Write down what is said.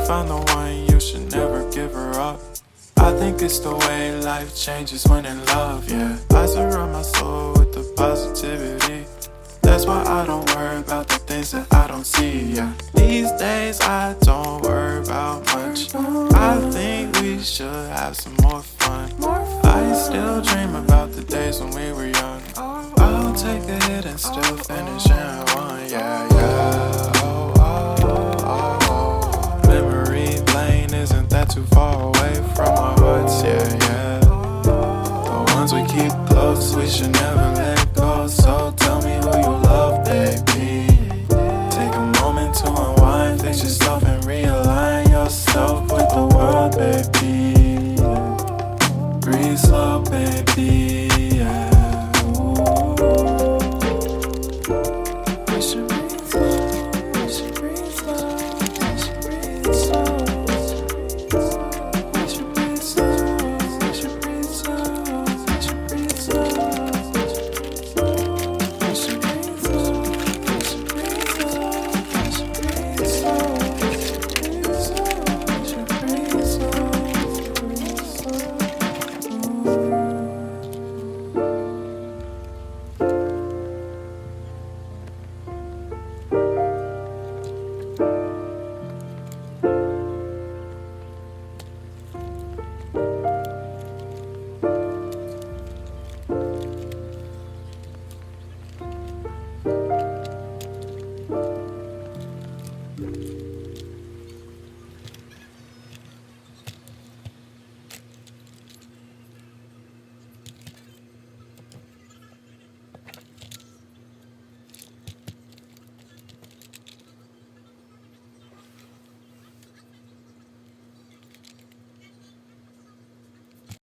find the one, you should never give her up. I think it's the way life changes when in love, yeah. I surround my soul with the positivity. That's why I don't worry about the things that I don't see, yeah. These days I don't worry about much. I think we should have some more fun. I still dream about the days when we were young. I'll take a hit and still finish in one, yeah, yeah. Oh, oh, oh, oh. Memory lane isn't that too far away from our hearts, yeah, yeah. The ones we keep close, we should never let go. So tell me who you love, baby. Take a moment to unwind, fix yourself and realign yourself with the world, baby. Breathe slow, baby.